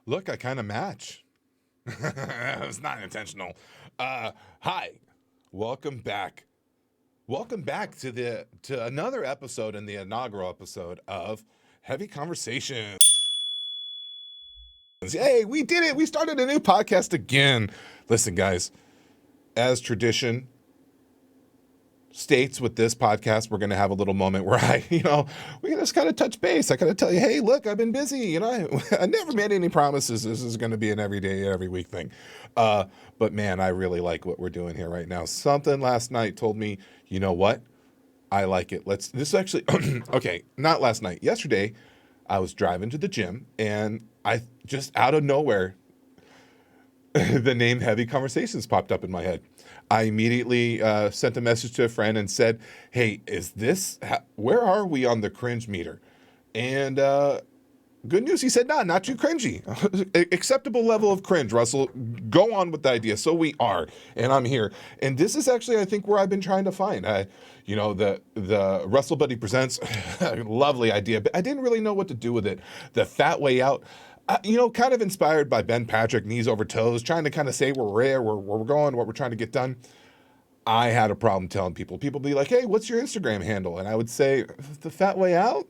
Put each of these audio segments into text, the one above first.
Look, I kind of match. It was not intentional. Hi, welcome back. Welcome back to another episode and the inaugural episode of Heavy Conversations. Hey, we did it. We started a new podcast again. Listen, guys, as tradition states with this podcast, we're going to have a little moment where we just kind of touch base. I kind of tell you, hey, look, I've been busy. I never made any promises. This is going to be an every day, every week thing. But man, I really like what we're doing here right now. Something last night told me, you know what? I like it. This is actually, okay, not last night. Yesterday, I was driving to the gym and I just out of nowhere, the name Heavy Conversations popped up in my head. I immediately sent a message to a friend and said, hey, where are we on the cringe meter? And good news, he said, not too cringy. Acceptable level of cringe, Russell. Go on with the idea. So we are, and I'm here. And this is actually, I think, where I've been trying to find. The Russell Buddy Presents, lovely idea, but I didn't really know what to do with it. The fat way out. Kind of inspired by Ben Patrick, knees over toes, trying to kind of say where we're going, what we're trying to get done. I had a problem telling people. People be like, hey, what's your Instagram handle? And I would say, the fat way out?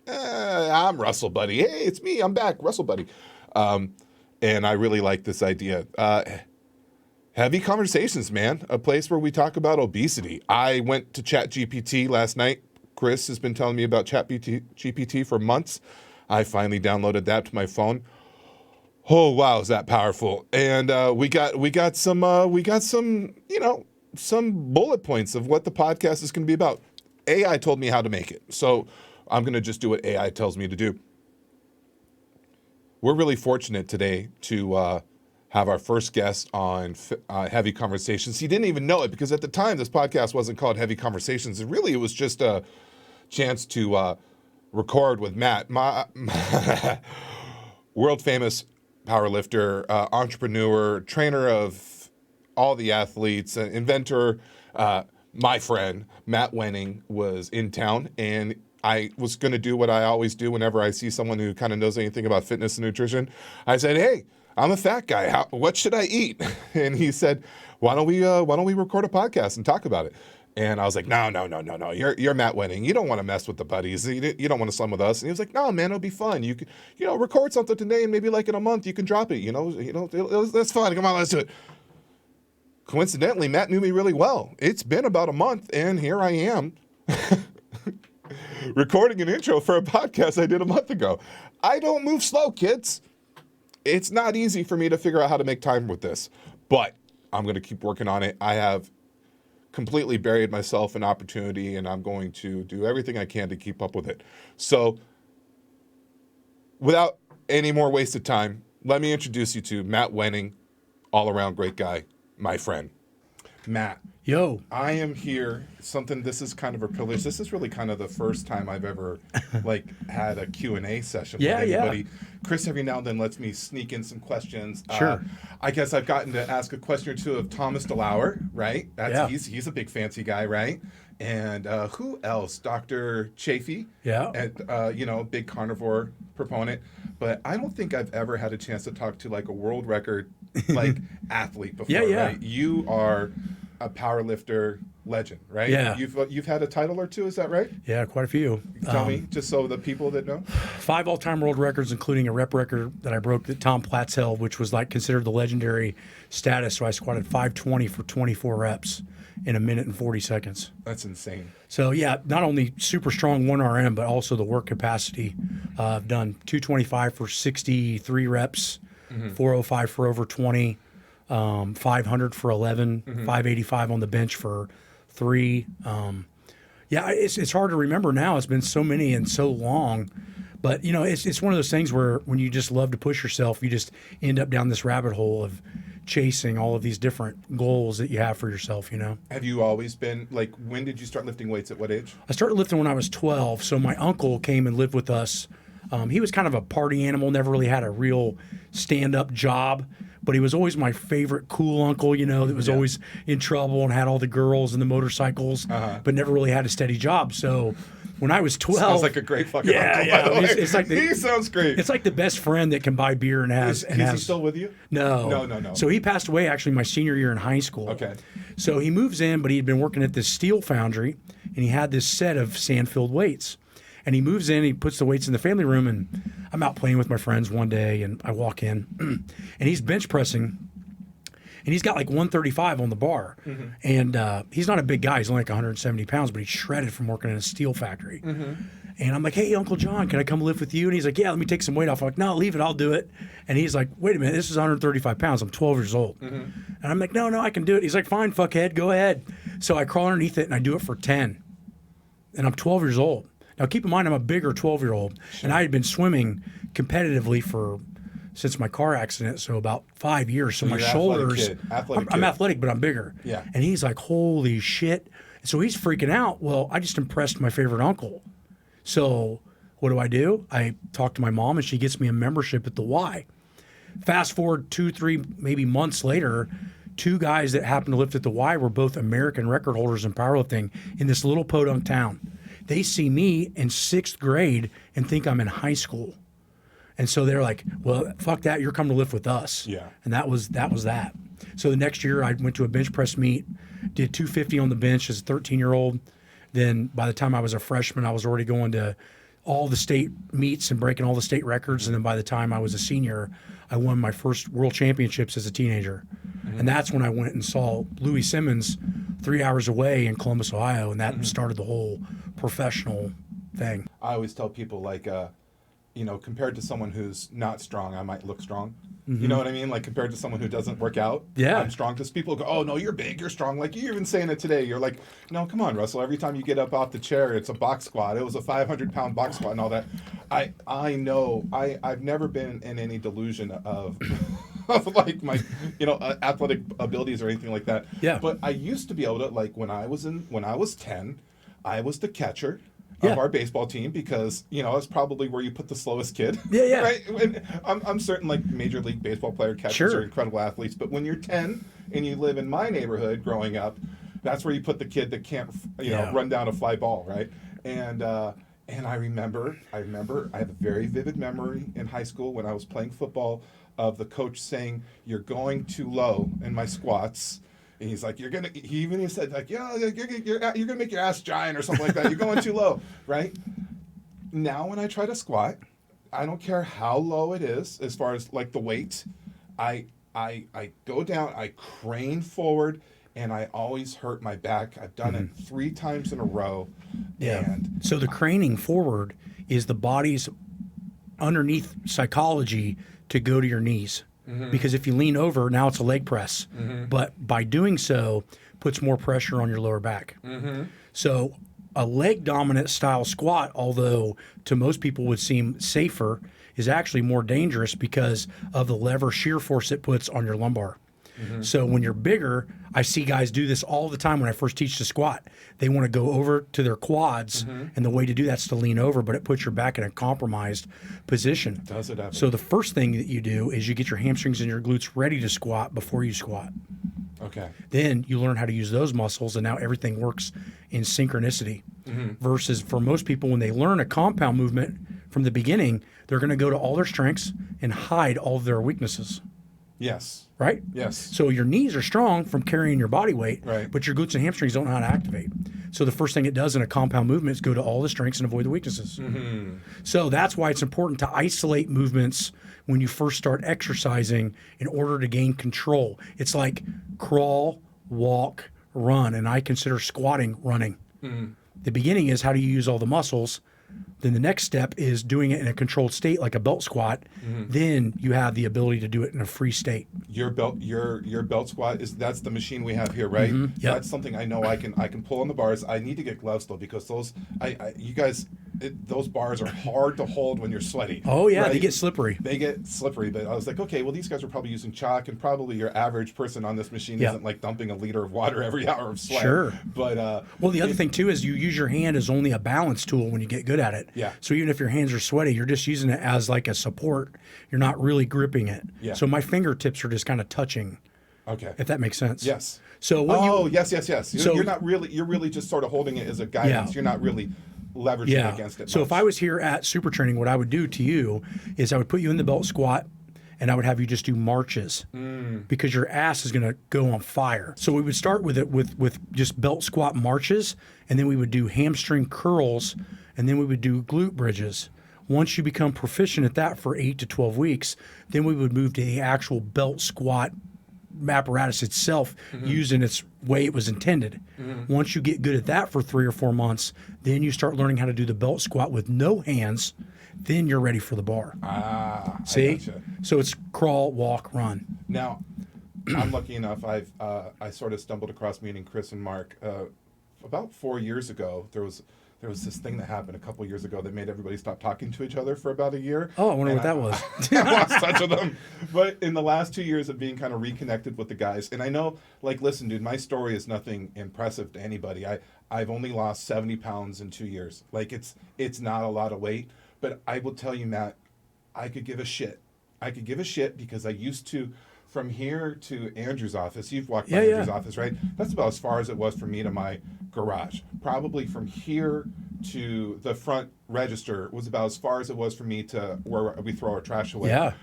I'm Russell Buddy. Hey, it's me. I'm back, Russell Buddy. And I really like this idea. Heavy Conversations, man. A place where we talk about obesity. I went to ChatGPT last night. Chris has been telling me about ChatGPT for months. I finally downloaded that to my phone. Oh wow, is that powerful? And we got some some bullet points of what the podcast is going to be about. AI told me how to make it, so I'm going to just do what AI tells me to do. We're really fortunate today to have our first guest on Heavy Conversations. He didn't even know it because at the time this podcast wasn't called Heavy Conversations. It was just a chance to record with Matt, my world famous powerlifter, entrepreneur, trainer of all the athletes, inventor. My friend Matt Wenning was in town, and I was going to do what I always do whenever I see someone who kind of knows anything about fitness and nutrition. I said, hey, I'm a fat guy. What should I eat? And he said, why don't we record a podcast and talk about it? And I was like, no. You're Matt Wenning. You don't want to mess with the buddies. You don't want to slum with us. And he was like, no, man, it'll be fun. You can, record something today and maybe like in a month you can drop it. That's fun. Come on, let's do it. Coincidentally, Matt knew me really well. It's been about a month, and here I am recording an intro for a podcast I did a month ago. I don't move slow, kids. It's not easy for me to figure out how to make time with this, but I'm going to keep working on it. I have completely buried myself in opportunity, and I'm going to do everything I can to keep up with it. So without any more wasted time, let me introduce you to Matt Wenning, all-around great guy, my friend. Matt. Yo. I am here. This is kind of a privilege. This is really kind of the first time I've ever had a Q&A session with anybody. Yeah. Chris every now and then lets me sneak in some questions. Sure. I guess I've gotten to ask a question or two of Thomas DeLauer, right? He's a big fancy guy, right? And who else? Dr. Chafee. Yeah. And big carnivore proponent. But I don't think I've ever had a chance to talk to like a world record athlete before. Yeah. Right? You are a powerlifter legend, right? Yeah. You've had a title or two, is that right? Yeah, quite a few. Tell me, just so the people that know. 5 all-time world records, including a rep record that I broke that Tom Platz held, which was considered the legendary status. So I squatted 520 for 24 reps in 1 minute and 40 seconds. That's insane. So yeah, not only super strong 1RM, but also the work capacity. I've done 225 for 63 reps, 405 for over 20. 500 for 11, 585 on the bench for 3. It's hard to remember now. It's been so many and so long. But, it's one of those things where when you just love to push yourself, you just end up down this rabbit hole of chasing all of these different goals that you have for yourself, Have you always been, when did you start lifting weights? At what age? I started lifting when I was 12. So my uncle came and lived with us. He was kind of a party animal, never really had a real stand-up job. but he was always my favorite cool uncle, that was always in trouble and had all the girls and the motorcycles, but never really had a steady job. So when I was 12, sounds like a great fucking uncle. By the way. It's like he sounds great. It's like the best friend that can buy beer and has. Is he still with you? No. So he passed away actually my senior year in high school. Okay. So he moves in, but he had been working at this steel foundry, and he had this set of sand-filled weights. And he moves in, he puts the weights in the family room, and I'm out playing with my friends one day, and I walk in, and he's bench pressing, and he's got like 135 on the bar. And he's not a big guy. He's only like 170 pounds, but he's shredded from working in a steel factory. And I'm like, hey, Uncle John, can I come lift with you? And he's like, yeah, let me take some weight off. I'm like, no, leave it, I'll do it. And he's like, wait a minute, this is 135 pounds. I'm 12 years old. And I'm like, no, I can do it. He's like, fine, fuckhead, go ahead. So I crawl underneath it, and I do it for 10. And I'm 12 years old. Now, keep in mind, I'm a bigger 12-year-old, and I had been swimming competitively since my car accident, so about 5 years. So my shoulders, I'm athletic, but I'm bigger. Yeah. And he's like, holy shit. So he's freaking out. Well, I just impressed my favorite uncle. So what do? I talk to my mom, and she gets me a membership at the Y. Fast forward 2-3 maybe months later, 2 guys that happened to lift at the Y were both American record holders in powerlifting in this little podunk town. They see me in 6th grade and think I'm in high school. And so they're like, well, fuck that. You're coming to lift with us. Yeah. And that was that. So the next year I went to a bench press meet, did 250 on the bench as a 13-year-old. Then by the time I was a freshman, I was already going to all the state meets and breaking all the state records. And then by the time I was a senior, I won my first world championships as a teenager. And that's when I went and saw Louis Simmons 3 hours away in Columbus, Ohio. And that started the whole professional thing. I always tell people, like, compared to someone who's not strong, I might look strong. You know what I mean? Like, compared to someone who doesn't work out, I'm strong. Because people go, oh, no, you're big, you're strong. Like, you're even saying it today. You're like, no, come on, Russell. Every time you get up off the chair, it's a box squat. It was a 500-pound box squat and all that. I know. I've never been in any delusion of like my, athletic abilities or anything like that. Yeah. But I used to be able to, like, when I was 10, I was the catcher of our baseball team because, it's probably where you put the slowest kid. Yeah. Right? And I'm certain, like, Major League Baseball player catchers are incredible athletes. But when you're 10 and you live in my neighborhood growing up, that's where you put the kid that can't, run down a fly ball, right? And I remember, I have a very vivid memory in high school when I was playing football of the coach saying, you're going too low in my squats. And he's like, he even said, like, yeah, you're gonna make your ass giant or something like that. You're going too low, right? Now when I try to squat, I don't care how low it is as far as like the weight. I go down, I crane forward, and I always hurt my back. I've done it 3 times in a row. Yeah. And so the craning forward is the body's underneath psychology to go to your knees. Because if you lean over, now it's a leg press. But by doing so, puts more pressure on your lower back. So a leg dominant style squat, although to most people would seem safer, is actually more dangerous because of the lever shear force it puts on your lumbar. So when you're bigger, I see guys do this all the time when I first teach the squat. They want to go over to their quads, and the way to do that's to lean over, but it puts your back in a compromised position. Does it ever? So the first thing that you do is you get your hamstrings and your glutes ready to squat before you squat. Okay. Then you learn how to use those muscles, and now everything works in synchronicity. Versus for most people, when they learn a compound movement from the beginning, they're going to go to all their strengths and hide all of their weaknesses. Yes. Right? Yes. So your knees are strong from carrying your body weight, right, but your glutes and hamstrings don't know how to activate. So the first thing it does in a compound movement is go to all the strengths and avoid the weaknesses. So that's why it's important to isolate movements when you first start exercising in order to gain control. It's like crawl, walk, run, and I consider squatting running. The beginning is how do you use all the muscles. Then the next step is doing it in a controlled state, like a belt squat. Then you have the ability to do it in a free state. Your belt squat that's the machine we have here, right? Yep. That's something I know I can pull on the bars. I need to get gloves though because those you guys those bars are hard to hold when you're sweaty. Oh yeah, right? they get slippery. They get slippery, but I was like, okay, well, these guys are probably using chalk, and probably your average person on this machine isn't like dumping a liter of water every hour of sweat. Sure. But well, the other thing too is you use your hand as only a balance tool when you get good at it. Yeah. So even if your hands are sweaty, you're just using it as like a support. You're not really gripping it. Yeah. So my fingertips are just kind of touching. Okay. If that makes sense. Yes. So what yes. So- You're not really. You're really just sort of holding it as a guidance. Yeah. You're not really leveraging against it. So much. if I was here at Super Training, what I would do to you is I would put you in the belt squat, and I would have you just do marches because your ass is going to go on fire. So we would start with it with just belt squat marches, and then we would do hamstring curls, and then we would do glute bridges. Once you become proficient at that for 8 to 12 weeks, then we would move to the actual belt squat apparatus itself used in its way it was intended. Once you get good at that for 3 or 4 months, then you start learning how to do the belt squat with no hands. Then you're ready for the bar. See? I gotcha. So it's crawl, walk, run. Now, I'm lucky enough. I sort of stumbled across meeting Chris and Mark about 4 years ago. There was this thing that happened a couple years ago that made everybody stop talking to each other for about a year. Oh, I wonder what that was. I lost touch with them. But in the last 2 years of being kind of reconnected with the guys, and I know, like, listen, dude, my story is nothing impressive to anybody. I've only lost 70 pounds in 2 years. Like, it's not a lot of weight. But I will tell you, Matt, I could give a shit. I could give a shit because I used to, from here to Andrew's office, you've walked by Andrew's office, right? That's about as far as it was for me to my garage. Probably from here to the front register was about as far as it was for me to where we throw our trash away. Yeah.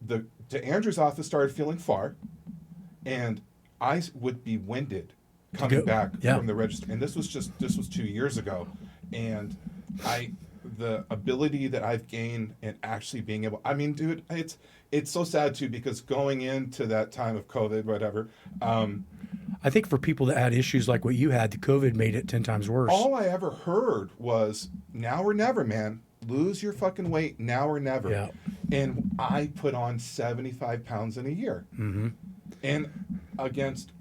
To Andrew's office started feeling far, and I would be winded coming back from the register. And this was 2 years ago. And the ability that I've gained and actually being able, I mean, dude, it's so sad too, because going into that time of COVID, whatever, I think for people that had issues like what you had, the COVID made it 10 times worse. all I ever heard was now or never, man. Lose your fucking weight now or never. Yeah. And I put on 75 pounds in a year. And against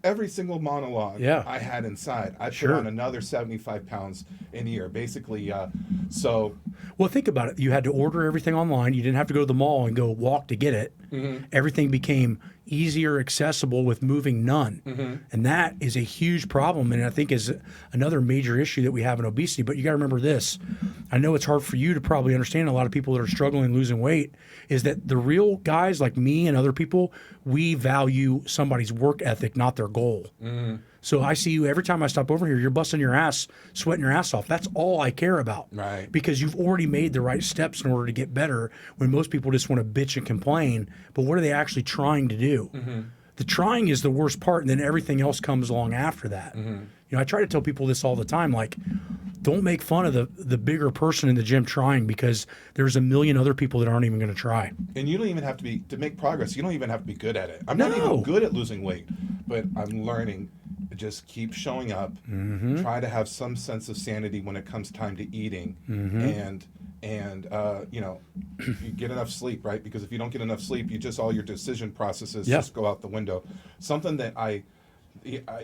every single monologue I had inside, I put on another 75 pounds in a year. Basically, Well, think about it. You had to order everything online. You didn't have to go to the mall and go walk to get it. Everything became easier, accessible with moving none. And that is a huge problem, and I think is another major issue that we have in obesity. But you got to remember this. I know it's hard for you to probably understand. A lot of people that are struggling losing weight is that the real guys like me and other people, we value somebody's work ethic, not their goal. So I see you every time I stop over here, you're busting your ass, sweating your ass off. That's all I care about. Right. Because you've already made the right steps in order to get better, when most people just want to bitch and complain. But what are they actually trying to do? The trying is the worst part, and then everything else comes along after that. You know, I try to tell people this all the time, like, don't make fun of the bigger person in the gym trying, because there's a million other people that aren't even going to try. and you don't even have to make progress. You don't even have to be good at it. I'm not even good at losing weight, but I'm learning. Just keep showing up. Try to have some sense of sanity when it comes time to eating, and you know, you get enough sleep, right? Because if you don't get enough sleep, all your decision processes just go out the window. Something that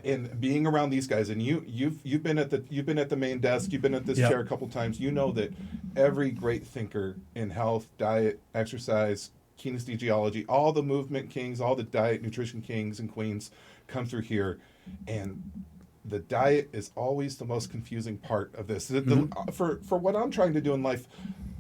in being around these guys, and you've been at the main desk, you've been at this chair a couple times. You know that every great thinker in health, diet, exercise, kinesthesiology, all the movement kings, all the diet nutrition kings and queens come through here, and the diet is always the most confusing part of this. For what I'm trying to do in life,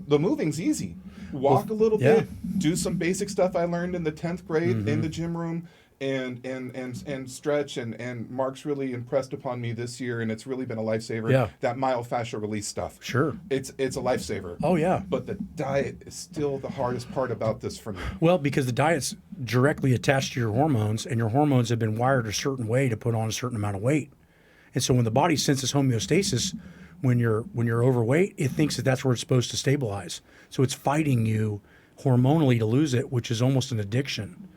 the moving's easy. Walk a little bit, do some basic stuff I learned in the 10th grade in the gym room, and stretch, and Mark's really impressed upon me this year, and it's really been a lifesaver. That myofascial release stuff. It's a lifesaver. Oh yeah. But the diet is still the hardest part about this for me. Well, because the diet's directly attached to your hormones, and your hormones have been wired a certain way to put on a certain amount of weight. And so when the body senses homeostasis, when you're overweight, it thinks that that's where it's supposed to stabilize. So it's fighting you hormonally to lose it, which is almost an addiction.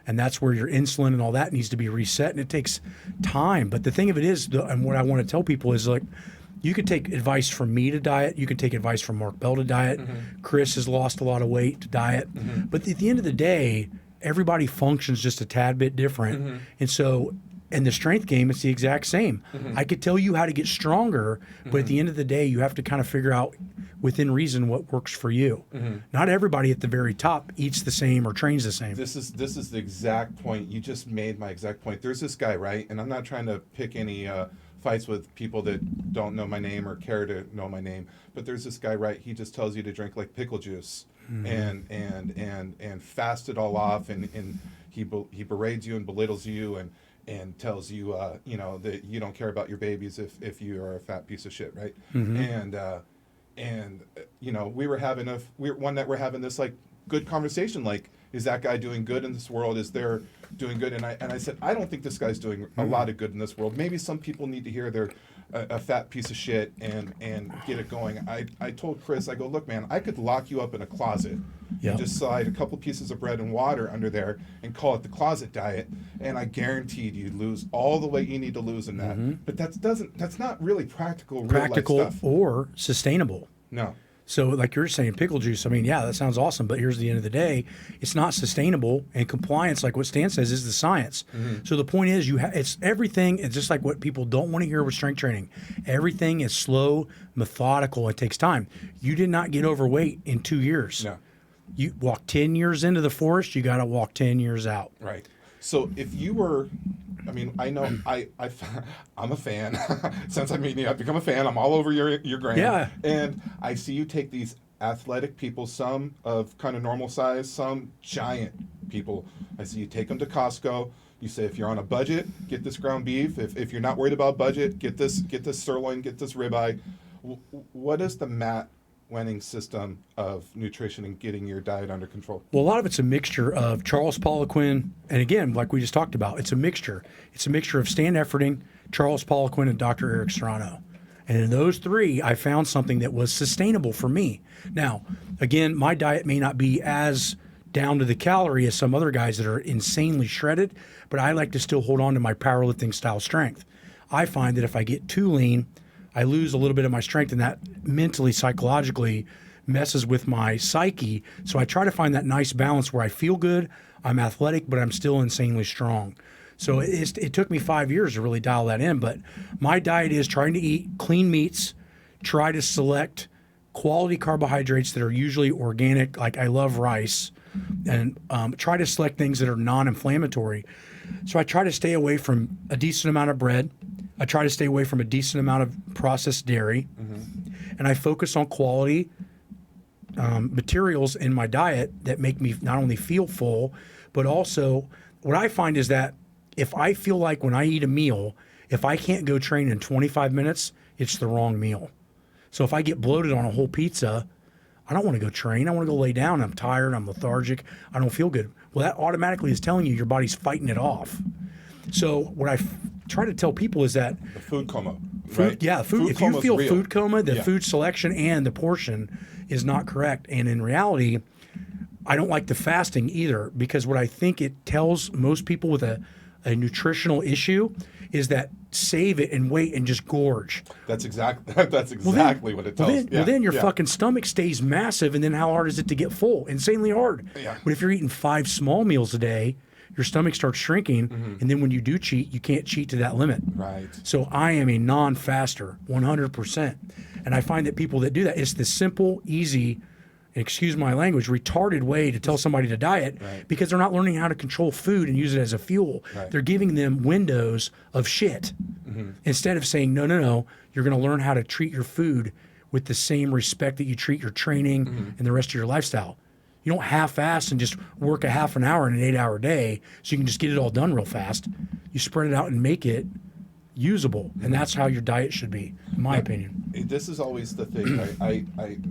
And that's where your insulin and all that needs to be reset, and it takes time. But the thing of it is, and what I want to tell people is, like, you could take advice from me to diet. You could take advice from Mark Bell to diet. Chris has lost a lot of weight to diet. But at the end of the day, everybody functions just a tad bit different. And so in the strength game, it's the exact same. I could tell you how to get stronger, but at the end of the day, you have to kind of figure out within reason what works for you. Not everybody at the very top eats the same or trains the same. This is the exact point. You just made my exact point. There's this guy, right? And I'm not trying to pick any fights with people that don't know my name or care to know my name, but there's this guy, right? He just tells you to drink like pickle juice and fast it all off, and he berates you and belittles you and tells you that you don't care about your babies if you are a fat piece of shit, right? And we were having one night we're having this like good conversation, like, is that guy doing good in this world? Is there doing good? And I said, I don't think this guy's doing a lot of good in this world. Maybe some people need to hear they're a fat piece of shit and get it going. I told Chris, I go, look, man, I could lock you up in a closet and just slide a couple pieces of bread and water under there and call it the closet diet, and I guaranteed you'd lose all the weight you need to lose in that. But that's not really practical life stuff. Or sustainable. No. So like you're saying, pickle juice, I mean, yeah, that sounds awesome, but here's the end of the day, it's not sustainable, and compliance, like what Stan says, is the science. So the point is, it's everything, it's just like what people don't want to hear with strength training. Everything is slow, methodical, it takes time. You did not get overweight in 2 years. No. You walk 10 years into the forest, you got to walk 10 years out. Right. So if you were, I mean, I know I'm a fan. Since I mean, I've become a fan. I'm all over your gram. Yeah. And I see you take these athletic people, some of kind of normal size, some giant people. I see you take them to Costco. You say, if you're on a budget, get this ground beef. If you're not worried about budget, get this sirloin, get this ribeye. What is the Matt Wenning system of nutrition and getting your diet under control? Well, a lot of it's a mixture of Charles Poliquin, and again, like we just talked about, it's a mixture. It's a mixture of Stan Efferding, Charles Poliquin, and Dr. Eric Serrano. And in those three, I found something that was sustainable for me. Now, again, my diet may not be as down to the calorie as some other guys that are insanely shredded, but I like to still hold on to my powerlifting style strength. I find that if I get too lean, I lose a little bit of my strength, and that mentally, psychologically messes with my psyche. So I try to find that nice balance where I feel good, I'm athletic, but I'm still insanely strong. So it took me 5 years to really dial that in. But my diet is trying to eat clean meats, try to select quality carbohydrates that are usually organic, like I love rice, and try to select things that are non-inflammatory. So I try to stay away from a decent amount of bread. I try to stay away from a decent amount of processed dairy, and I focus on quality materials in my diet that make me not only feel full, but also what I find is that if I feel like when I eat a meal, if I can't go train in 25 minutes, it's the wrong meal. So if I get bloated on a whole pizza, I don't want to go train. I want to go lay down. I'm tired. I'm lethargic. I don't feel good. Well, that automatically is telling you your body's fighting it off. So what I try to tell people is that the food coma. Food. If you feel real. Food coma, the food selection and the portion is not correct. And in reality, I don't like the fasting either, because what I think it tells most people with a nutritional issue is that save it and wait and just gorge. That's exactly what it tells. Well, then your fucking stomach stays massive, and then how hard is it to get full? Insanely hard. Yeah. But if you're eating 5 small meals a day, your stomach starts shrinking, and then when you do cheat, you can't cheat to that limit. Right. So I am a non-faster, 100%. And I find that people that do that, it's the simple, easy, excuse my language, retarded way to tell somebody to diet, because they're not learning how to control food and use it as a fuel. Right. They're giving them windows of shit instead of saying, no, you're going to learn how to treat your food with the same respect that you treat your training and the rest of your lifestyle. You don't half-ass and just work a half an hour in an 8-hour day so you can just get it all done real fast. You spread it out and make it usable, and that's how your diet should be, in my opinion. This is always the thing.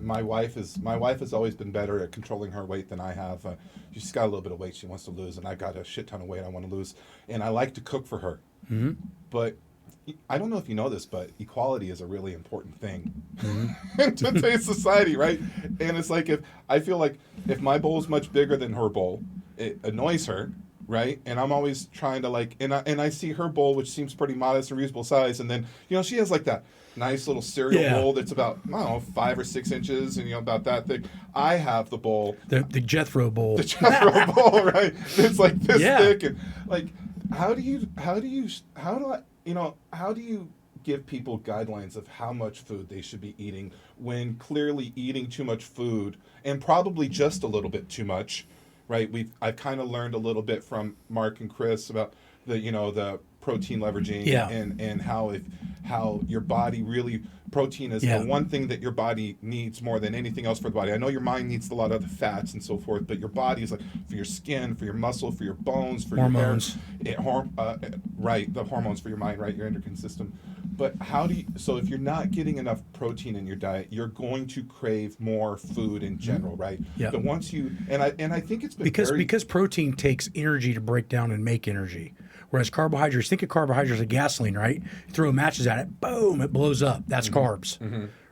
My wife has always been better at controlling her weight than I have. She's got a little bit of weight she wants to lose, and I got a shit ton of weight I want to lose, and I like to cook for her. But I don't know if you know this, but equality is a really important thing in today's society, right? And it's like, if I feel like if my bowl is much bigger than her bowl, it annoys her, right? And I'm always trying to and I see her bowl, which seems pretty modest and reasonable size, and then she has like that nice little cereal bowl that's about 5 or 6 inches, and about that thick. I have the bowl, the Jethro bowl, right? It's like this thick, and like. how do you give people guidelines of how much food they should be eating when clearly eating too much food and probably just a little bit too much, right? I've kind of learned a little bit from Mark and Chris about the protein leveraging, Yeah. and how your body really, protein is Yeah. the one thing that your body needs more than anything else for the body. I know your mind needs a lot of the fats and so forth, but your body is like for your skin, for your muscle, for your bones, for Hormones. your hair, right, the hormones for your mind, right, your endocrine system. But so if you're not getting enough protein in your diet, you're going to crave more food in general, right? Yeah. But once you, and I think it's been Because protein takes energy to break down and make energy. Whereas carbohydrates, think of carbohydrates as gasoline, right? You throw matches at it, boom, it blows up. That's carbs,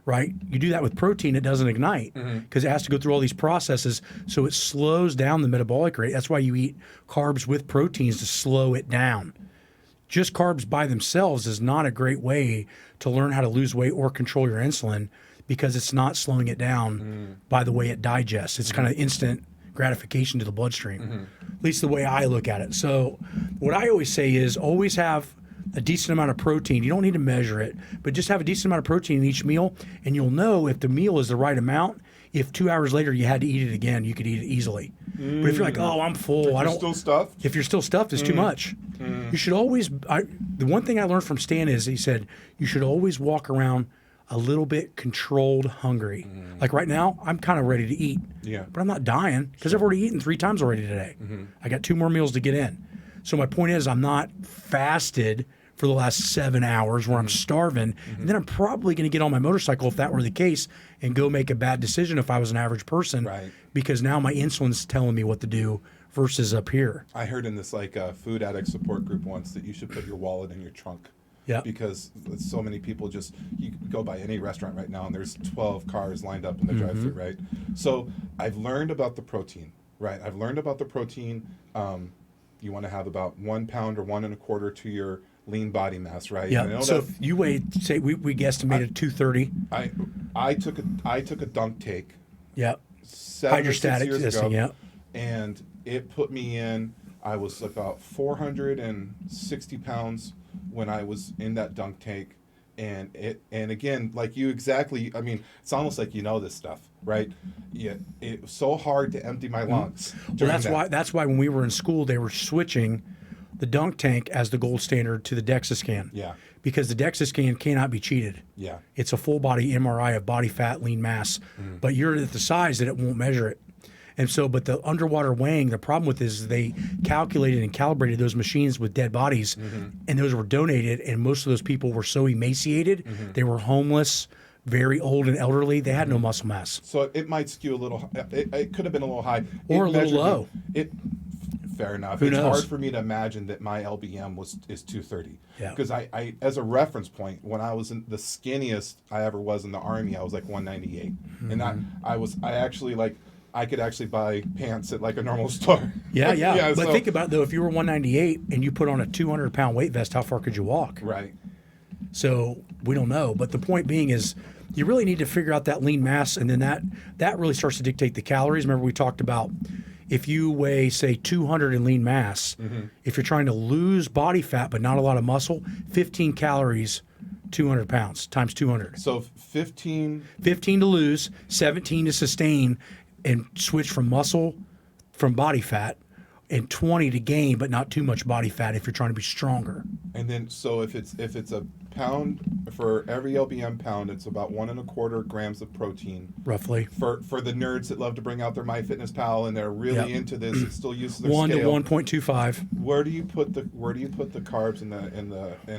right? You do that with protein, it doesn't ignite because it has to go through all these processes. So it slows down the metabolic rate. That's why you eat carbs with proteins to slow it down. Just carbs by themselves is not a great way to learn how to lose weight or control your insulin because it's not slowing it down by the way it digests. It's kind of instant gratification to the bloodstream, at least the way I look at it. So what I always say is always have a decent amount of protein. You don't need to measure it, but just have a decent amount of protein in each meal, and you'll know if the meal is the right amount. If 2 hours later you had to eat it again, you could eat it easily. But if you're like, oh, I'm full, I don't. still stuffed. If you're still stuffed, it's too much. You should always. The one thing I learned from Stan is he said you should always walk around a little bit controlled hungry. Like right now, I'm kind of ready to eat. Yeah. But I'm not dying because I've already eaten 3 times already today. I got 2 more meals to get in. So my point is I'm not fasted for the last 7 hours where I'm starving. And then I'm probably going to get on my motorcycle if that were the case and go make a bad decision if I was an average person. Right. Because now my insulin's telling me what to do versus up here. I heard in this food addict support group once that you should put your wallet in your trunk. Yeah. Because so many people you go by any restaurant right now and there's 12 cars lined up in the drive-thru, right? So I've learned about the protein, right? I've learned about the protein. You want to have about 1 pound or 1 1/4 to your lean body mass, right? Yeah. So if you weigh, say we guesstimated 230. I took a dunk take. Yeah. 7 or 6 Hydrostatic years testing, ago, yeah. and it put me in. I was about 460 pounds when I was in that dunk tank, and again, like you exactly. I mean, it's almost like this stuff, right? Yeah, it was so hard to empty my lungs. Well, that's why when we were in school, they were switching the dunk tank as the gold standard to the DEXA scan. Yeah. Because the DEXA scan cannot be cheated. Yeah. It's a full body MRI of body fat, lean mass, but you're at the size that it won't measure it. And so, but the underwater weighing, the problem with is they calculated and calibrated those machines with dead bodies, and those were donated, and most of those people were so emaciated, they were homeless, very old and elderly, they had no muscle mass. So it might skew a little. It could have been a little high Or a little low. Fair enough. Who It's knows? hard for me to imagine that my LBM is 230. Yeah. Because I, as a reference point, when I was in the skinniest I ever was in the Army, I was like 198, and I could actually buy pants at like a normal store. Yeah. But think about it, though, if you were 198 and you put on a 200-pound weight vest, how far could you walk? Right. So we don't know. But the point being is you really need to figure out that lean mass, and then that really starts to dictate the calories. Remember we talked about if you weigh, say, 200 in lean mass, if you're trying to lose body fat but not a lot of muscle, 15 calories, 200 pounds times 200. So 15 to lose, 17 to sustain and switch from body fat, and 20 to gain, but not too much body fat if you're trying to be stronger. And then, so if it's a pound for every LBM pound, it's about 1 1/4 grams of protein. Roughly. For the nerds that love to bring out their MyFitnessPal and they're really into this and still use their 1 scale. to 1.25. Where do you put the carbs and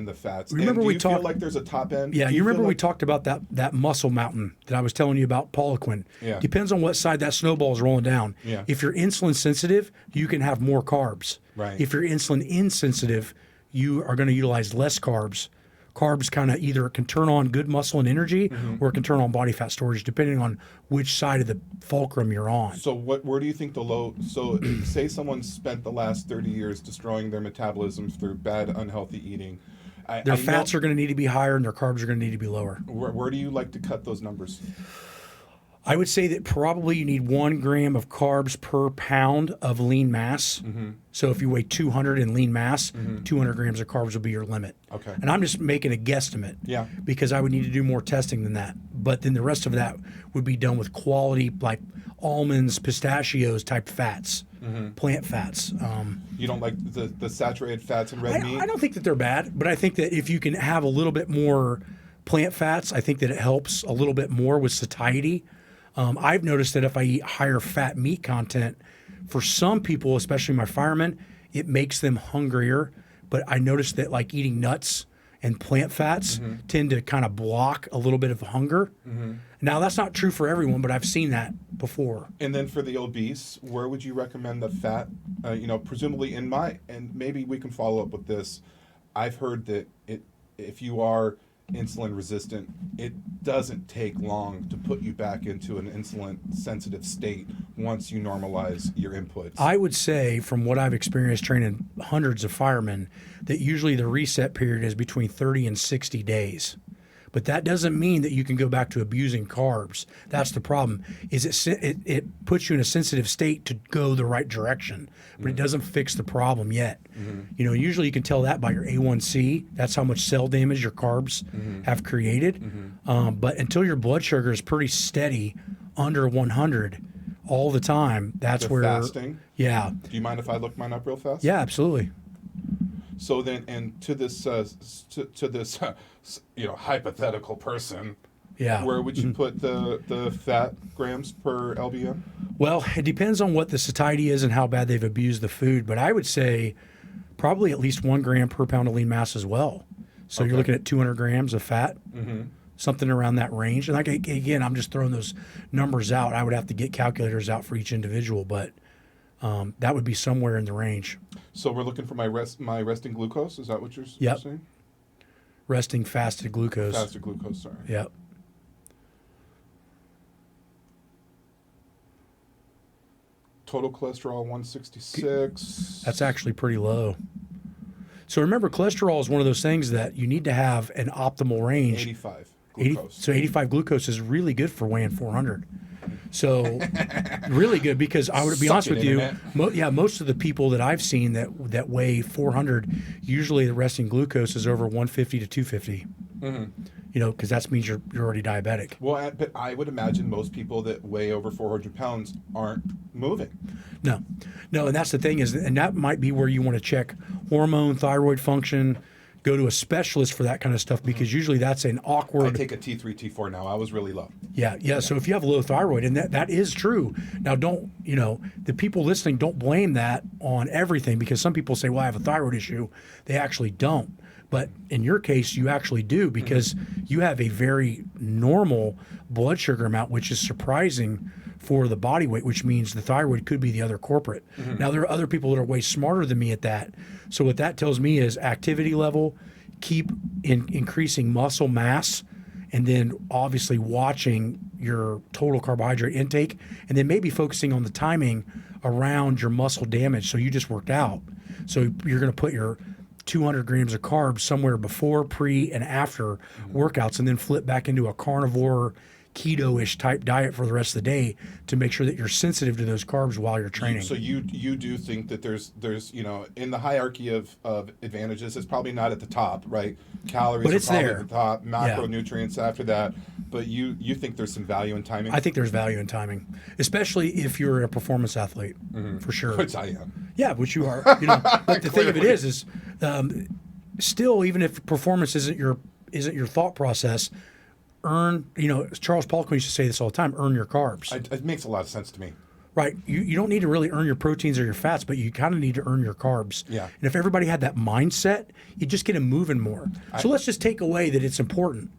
the fats? Remember and do you feel like there's a top end? Yeah, Do you remember feel we like, talked about that muscle mountain that I was telling you about, Poliquin. Yeah. Depends on what side that snowball is rolling down. Yeah. If you're insulin sensitive, you can have more carbs. Right. If you're insulin insensitive, you are going to utilize less carbs. Carbs kind of either can turn on good muscle and energy or it can turn on body fat storage, depending on which side of the fulcrum you're on. So where do you think so say someone spent the last 30 years destroying their metabolism through bad, unhealthy eating. Their fats are going to need to be higher and their carbs are going to need to be lower. Where do you like to cut those numbers? I would say that probably you need 1 gram of carbs per pound of lean mass. So if you weigh 200 in lean mass, 200 grams of carbs will be your limit. Okay. And I'm just making a guesstimate. Yeah. Because I would need to do more testing than that. But then the rest of that would be done with quality, like almonds, pistachios type fats, plant fats. You don't like the saturated fats and red meat? I don't think that they're bad, but I think that if you can have a little bit more plant fats, I think that it helps a little bit more with satiety. I've noticed that if I eat higher fat meat content, for some people, especially my firemen, it makes them hungrier. But I noticed that like eating nuts and plant fats tend to kind of block a little bit of hunger. Now, that's not true for everyone, but I've seen that before. And then for the obese, where would you recommend the fat? Presumably and maybe we can follow up with this. I've heard that if you are insulin resistant, it doesn't take long to put you back into an insulin sensitive state once you normalize your inputs. I would say, from what I've experienced training hundreds of firemen, that usually the reset period is between 30 and 60 days. But that doesn't mean that you can go back to abusing carbs. That's the problem. Is it puts you in a sensitive state to go the right direction, but it doesn't fix the problem yet. Usually you can tell that by your A1C. That's how much cell damage your carbs have created. But until your blood sugar is pretty steady under 100 all the time, that's where fasting. Yeah. Do you mind if I look mine up real fast? Yeah, absolutely. So then, and to this hypothetical person, Yeah. where would you put the fat grams per LBM? Well, it depends on what the satiety is and how bad they've abused the food, but I would say probably at least 1 gram per pound of lean mass as well. So you're looking at 200 grams of fat, something around that range. And like, again, I'm just throwing those numbers out. I would have to get calculators out for each individual, but that would be somewhere in the range. So we're looking for my resting glucose. Is that what you're saying? Resting fasted glucose. Fasted glucose. Sorry. Yep. Total cholesterol 166. That's actually pretty low. So remember, cholesterol is one of those things that you need to have an optimal range. 85 glucose. So 85 glucose is really good for weighing 400. So really good, because I would be honest with you, most of the people that I've seen that weigh 400, usually the resting glucose is over 150 to 250. Because that means you're already diabetic. Well, but I would imagine most people that weigh over 400 pounds aren't moving. No, and that's the thing and that might be where you want to check hormone, thyroid function. Go to a specialist for that kind of stuff, because usually that's an awkward. I take a T3, T4 now. I was really low. Yeah. So if you have low thyroid, and that is true. Now, the people listening, don't blame that on everything, because some people say, well, I have a thyroid issue. They actually don't. But in your case, you actually do, because you have a very normal blood sugar amount, which is surprising for the body weight, which means the thyroid could be the other culprit. Now, there are other people that are way smarter than me at that. So what that tells me is activity level, keep increasing muscle mass, and then obviously watching your total carbohydrate intake, and then maybe focusing on the timing around your muscle damage. So you just worked out. So you're going to put your 200 grams of carbs somewhere before, pre, and after workouts, and then flip back into a carnivore, keto-ish type diet for the rest of the day to make sure that you're sensitive to those carbs while you're training. So you do think that there's in the hierarchy of advantages, it's probably not at the top, right? Calories But are it's probably there. at the top, macronutrients after that. But you think there's some value in timing? I think there's value in timing, especially if you're a performance athlete, for sure. Which I am. Yeah, which you are. But the thing of it is still, even if performance isn't your thought process, Charles Poliquin used to say this all the time: earn your carbs. It makes a lot of sense to me. Right. You don't need to really earn your proteins or your fats, but you kind of need to earn your carbs. Yeah. And if everybody had that mindset, you just get them moving more. So let's just take away that it's important,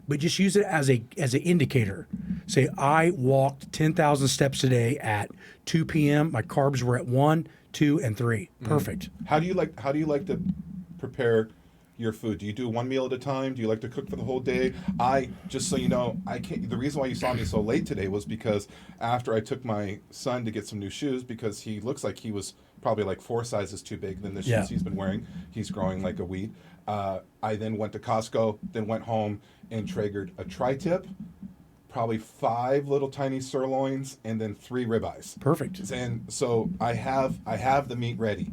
but just use it as an indicator. Say, I walked 10,000 steps a day at 2 p.m. My carbs were at 1, 2, and 3. Perfect. How do you like to prepare your food? Do you do one meal at a time? Do you like to cook for the whole day? Just so you know, I can't. The reason why you saw me so late today was because after I took my son to get some new shoes, because he looks like he was probably like 4 sizes too big than the shoes he's been wearing. He's growing like a weed. I then went to Costco, then went home and Traegered a tri-tip. probably 5 little tiny sirloins, and then 3 ribeyes. Perfect. And so I have the meat ready.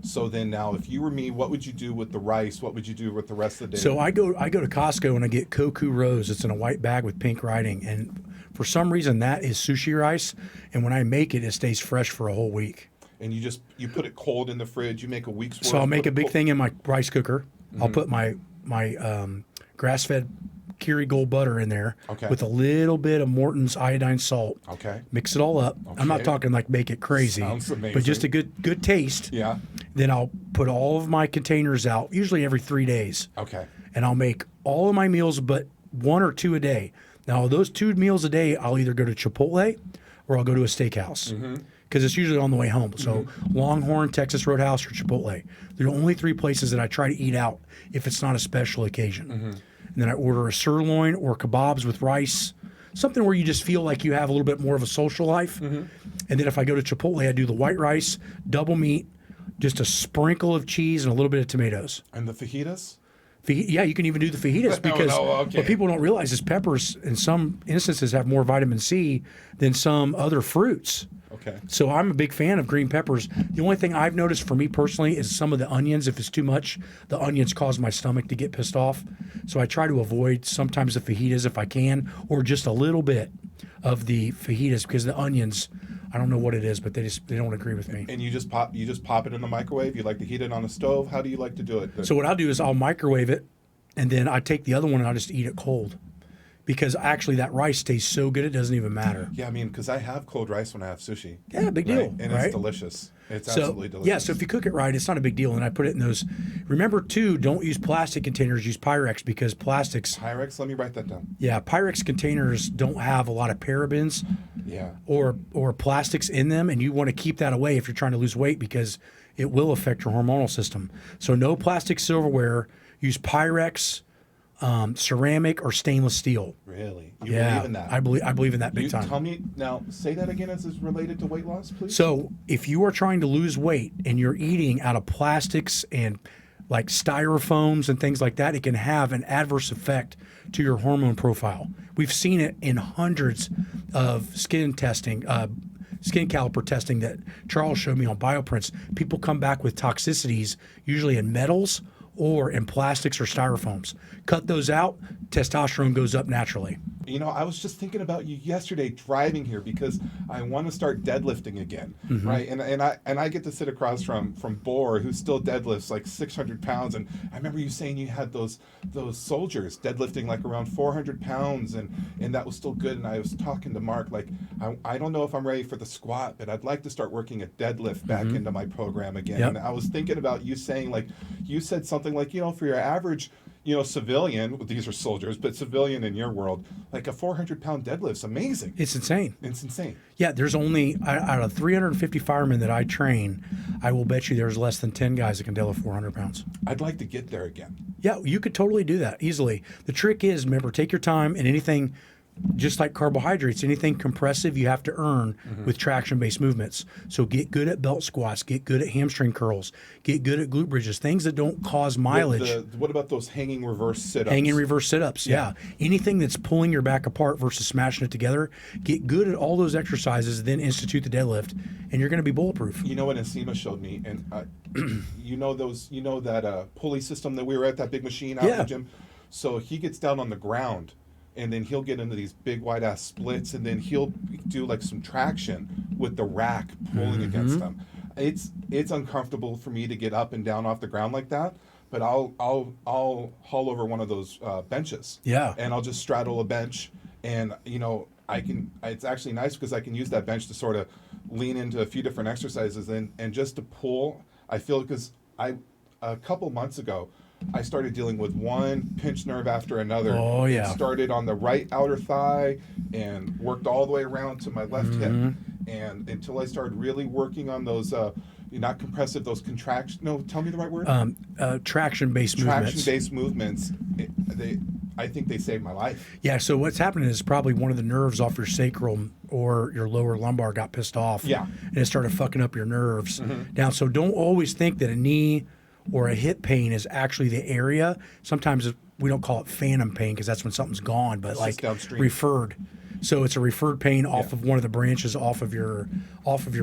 So then now, if you were me, what would you do with the rice? What would you do with the rest of the day? So I go to Costco and I get Koku Rose. It's in a white bag with pink writing, and for some reason that is sushi rice. And when I make it, it stays fresh for a whole week. And you put it cold in the fridge. You make a week's worth. So I'll make a big thing in my rice cooker. I'll put my grass-fed Kerrygold butter in there with a little bit of Morton's iodine salt. Okay. Mix it all up. I'm not talking like make it crazy. Sounds amazing. But just a good taste. Yeah. Then I'll put all of my containers out, usually every 3 days. Okay. And I'll make all of my meals but 1 or 2 a day. Now, those 2 meals a day, I'll either go to Chipotle or I'll go to a steakhouse. Because it's usually on the way home. So Longhorn, Texas Roadhouse, or Chipotle. They're the only 3 places that I try to eat out if it's not a special occasion. And then I order a sirloin or kebabs with rice, something where you just feel like you have a little bit more of a social life. And then if I go to Chipotle, I do the white rice, double meat, just a sprinkle of cheese and a little bit of tomatoes. And the fajitas? Yeah, you can even do the fajitas because what people don't realize is peppers in some instances have more vitamin C than some other fruits. Okay. So I'm a big fan of green peppers. The only thing I've noticed for me personally is some of the onions. If it's too much, the onions cause my stomach to get pissed off. So I try to avoid sometimes the fajitas if I can, or just a little bit of the fajitas because the onions, I don't know what it is, but they don't agree with me. And you just pop it in the microwave? You like to heat it on a stove? How do you like to do it? So what I'll do is I'll microwave it, and then I take the other one and I'll just eat it cold. Because actually that rice tastes so good it doesn't even matter. Yeah, I mean, because I have cold rice when I have sushi. Yeah, big deal. And right? it's delicious. It's absolutely delicious. Yeah, so if you cook it right, it's not a big deal. And I put it in those. Remember, too, don't use plastic containers. Use Pyrex because plastics. Pyrex? Let me write that down. Yeah, Pyrex containers don't have a lot of parabens or plastics in them. And you want to keep that away if you're trying to lose weight because it will affect your hormonal system. So no plastic silverware. Use Pyrex. Ceramic or stainless steel. Really? You believe in that? I believe in that big time. Tell me now. Say that again as is related to weight loss, please. So if you are trying to lose weight and you're eating out of plastics and like styrofoams and things like that, it can have an adverse effect to your hormone profile. We've seen it in hundreds of skin testing. Skin caliper testing that Charles showed me on bioprints. People come back with toxicities, usually in metals or in plastics or styrofoams. Cut those out, testosterone goes up naturally. You know, I was just thinking about you yesterday driving here because I want to start deadlifting again, right? And I get to sit across from Bohr, who still deadlifts like 600 pounds. And I remember you saying you had those soldiers deadlifting like around 400 pounds, and that was still good. And I was talking to Mark, like, I don't know if I'm ready for the squat, but I'd like to start working a deadlift back into my program again. Yep. And I was thinking about you saying, like, you said something like, you know, for your average, you know, civilian, these are soldiers, but civilian in your world, like a 400-pound deadlift's amazing. It's insane. It's insane. Yeah, there's only, out of 350 firemen that I train, I will bet you there's less than 10 guys that can deadlift 400 pounds. I'd like to get there again. Yeah, you could totally do that easily. The trick is, remember, take your time, and anything, just like carbohydrates, anything compressive you have to earn with traction-based movements. So get good at belt squats, get good at hamstring curls, get good at glute bridges, things that don't cause mileage. What about those hanging reverse sit-ups? Hanging reverse sit-ups, yeah. Anything that's pulling your back apart versus smashing it together, get good at all those exercises, then institute the deadlift, and you're going to be bulletproof. You know what Nsima showed me? And you know that pulley system that we were at, that big machine out in the gym? So he gets down on the ground, and then he'll get into these big wide ass splits, and then he'll do like some traction with the rack pulling against them. It's uncomfortable for me to get up and down off the ground like that, but I'll haul over one of those benches. Yeah. And I'll just straddle a bench, and you know, it's actually nice because I can use that bench to sort of lean into a few different exercises and just to pull. I feel because a couple months ago, I started dealing with one pinched nerve after another. Oh, yeah. It started on the right outer thigh and worked all the way around to my left hip. And until I started really working on those, not compressive, those contraction. No, tell me the right word. Traction-based movements. Traction-based movements. I think they saved my life. Yeah, so what's happening is probably one of the nerves off your sacrum or your lower lumbar got pissed off. Yeah. And it started fucking up your nerves. Now, so don't always think that a knee or a hip pain is actually the area. Sometimes we don't call it phantom pain because that's when something's gone, but It's like just downstream. referred. So it's a referred pain off of one of the branches off of your